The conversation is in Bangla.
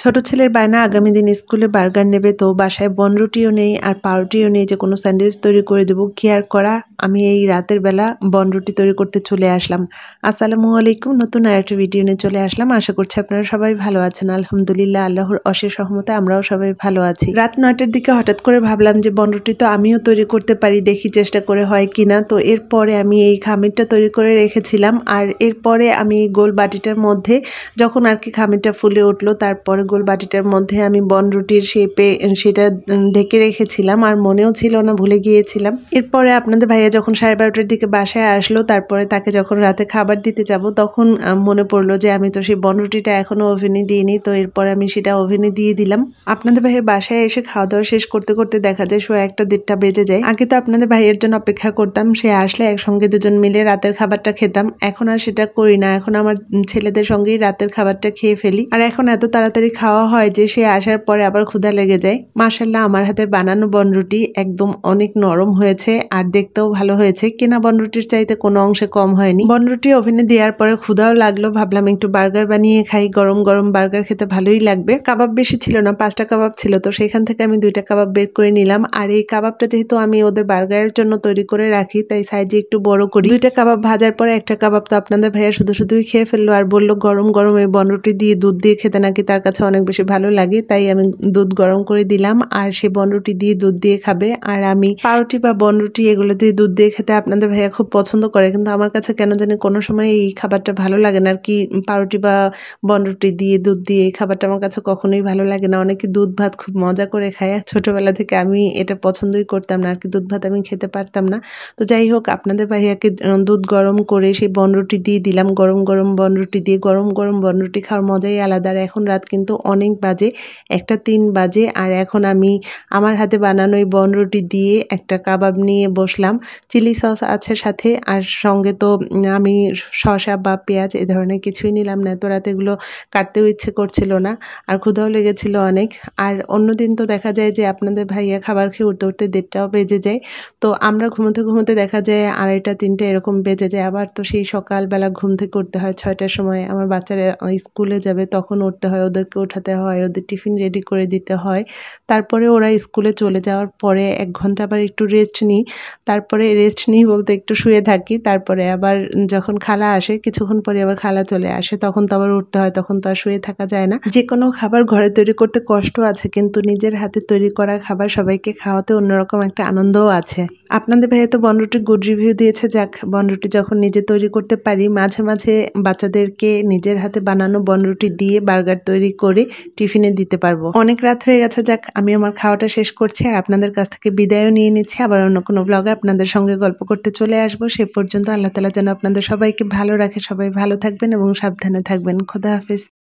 ছোট ছেলের বায়না আগামী দিন স্কুলে বার্গার নেবে, তো বাসায় বনরুটিও নেই আর পাউরুটিও নেই যে কোনো স্যান্ডউইচ তৈরি করে দেবো। কি আর করা, আমি এই রাতের বেলা বনরুটি তৈরি করতে চলে আসলাম। আসসালামু আলাইকুম, নতুন আরেকটা ভিডিও নিয়ে চলে আসলাম। আশা করছি আপনারা সবাই ভালো আছেন। আলহামদুলিল্লাহ, আল্লাহর অশেষ রহমতে আমরাও সবাই ভালো আছি। রাত 9টার দিকে হঠাৎ করে ভাবলাম যে বনরুটি তো আমিও তৈরি করতে পারি, দেখি চেষ্টা করে হয় কিনা। তো এরপরে আমি এই খামিরটা তৈরি করে রেখেছিলাম, আর এরপরে আমি গোল বাটিটার মধ্যে যখন আর কি খামিরটা ফুলে উঠলো, তারপরে গোল বাটিটার মধ্যে আমি বনরুটির শেপে সেটা ঢেকে রেখেছিলাম, আর মনেও ছিল না, ভুলে গিয়েছিলাম। এরপরে আপনাদের ভাইয়া যখন 12:30টার দিকে বাসায় আসলো, তারপরে তাকে যখন রাতে খাবার দিতে যাব, তখন মনে পড়লো যে আমি তো সেই বনরুটিটা এখনো ওভেনে দিইনি। তো এরপরে আমি সেটা ওভেনে দিয়ে দিলাম। আপনাদের ভাইয়ের বাসায় এসে খাওয়া দাওয়া শেষ করতে করতে দেখা যায় 1:30 বেজে যায়। আগে তো আপনাদের ভাইয়ের জন্য অপেক্ষা করতাম, সে আসলে একসঙ্গে দুজন মিলে রাতের খাবারটা খেতাম। এখন আর সেটা করি না, এখন আমার ছেলেদের সঙ্গেই রাতের খাবারটা খেয়ে ফেলি। আর এখন এত তাড়াতাড়ি খাওয়া হয় যে সে আসার পরে আবার ক্ষুধা লেগে যায়। মাশাআল্লাহ, আমার হাতের বানানো বনরুটি একদম অনেক নরম হয়েছে আর দেখতেও ভালো হয়েছে। কেনা বনরুটির চাইতে কোনো অংশে কম হয়নি। বনরুটি ওভেনে দেওয়ার পরে ক্ষুধাও লাগলো, ভাবলাম একটু বার্গার বানিয়ে খাই। গরম গরম বার্গার খেতে ভালোই লাগবে। কাবাব বেশি ছিল না, 5টা কাবাব ছিল, তো সেখান থেকে আমি 2টা কাবাব বের করে নিলাম। আর এই কাবাবটা যেহেতু আমি ওদের বার্গারের জন্য তৈরি করে রাখি, তাই সাইজে একটু বড় করি। 2টা কাবাব ভাজার পরে একটা কাবাব তো আপনাদের ভাইয়া শুধুই খেয়ে ফেললো, আর বললো গরম গরম এই বনরুটি দিয়ে দুধ দিয়ে খেতে নাকি তার কাছে অনেক বেশি ভালো লাগে। তাই আমি দুধ গরম করে দিলাম, আর সে বনরুটি দিয়ে দুধ দিয়ে খাবে। আর আমি পাউরুটি বা বনরুটি এগুলো দিয়ে দুধ দিয়ে খেতে আপনাদের ভাইয়া খুব পছন্দ করে, কিন্তু আমার কাছে কেন জানি কোনো সময় এই খাবারটা ভালো লাগে না আর কি। পাউরুটি বা বনরুটি দিয়ে দুধ দিয়ে এই খাবারটা আমার কাছে কখনোই ভালো লাগে না। অনেকে দুধ ভাত খুব মজা করে খায়, ছোটবেলা থেকে আমি এটা পছন্দই করতাম না আর কি, দুধ ভাত আমি খেতে পারতাম না। তো যাই হোক, আপনাদের ভাইয়াকে দুধ গরম করে সেই বনরুটি দিয়ে দিলাম। গরম গরম বনরুটি দিয়ে গরম গরম বনরুটি খাওয়ার মজাই আলাদা। আর এখন রাত কিন্তু অনেক বাজে, 1:03 বাজে, আর এখন আমি আমার হাতে বানানো এই বনরুটি দিয়ে একটা কাবাব নিয়ে বসলাম। চিলি সস আছে সাথে, আর সঙ্গে তো আমি শসা বা পেঁয়াজ এ ধরনের কিছুই নিলাম না, এত রাতে এগুলো কাটতেও ইচ্ছে করছিল না, আর ক্ষুধাও লেগেছিল অনেক। আর অন্যদিন তো দেখা যায় যে আপনাদের ভাইয়া খাবার খেয়ে উঠতে উঠতে 1:30টাও বেজে যায়। তো আমরা ঘুমোতে ঘুমোতে দেখা যায় 2:30 3টে এরকম বেজে যায়। আবার তো সেই সকালবেলা ঘুম থেকে উঠতে হয় 6টার সময়। আমার বাচ্চারা স্কুলে যাবে, তখন উঠতে হয়, ওদেরকে উঠাতে হয়, ওদের টিফিন রেডি করে দিতে হয়। তারপরে ওরা স্কুলে চলে যাওয়ার পরে 1 ঘন্টা আবার একটু রেস্ট নিই। তারপরে রেস্ট নিই বলতে একটু শুয়ে থাকি। তারপরে আবার যখন খালা আসে, কিছুক্ষণ পরে আবার খালা চলে আসে, তখন তো আবার উঠতে হয়, তখন তো আর শুয়ে থাকা যায় না। যে কোনো খাবার ঘরে তৈরি করতে কষ্ট আছে, কিন্তু নিজের হাতে তৈরি করা খাবার সবাইকে খাওয়াতে অন্যরকম একটা আনন্দও আছে। আপনাদের ভাইয়া তো বনরুটির গুড রিভিউ দিয়েছে। যাক, বনরুটি যখন নিজে তৈরি করতে পারি, মাঝে মাঝে বাচ্চাদেরকে নিজের হাতে বানানো বনরুটি দিয়ে বার্গার তৈরি করে টিফিনে দিতে পারবো। অনেক রাত হয়ে গেছে, যাক আমি আমার খাওয়াটা শেষ করছি, আর আপনাদের কাছ থেকে বিদায়ও নিয়ে নিচ্ছি। আবার অন্য কোনো ব্লগে আপনাদের সঙ্গে গল্প করতে চলে আসবো। সে পর্যন্ত আল্লাহ তাআলা যেন আপনাদের সবাইকে ভালো রাখে। সবাই ভালো থাকবেন এবং সাবধানে থাকবেন। খোদা হাফেজ।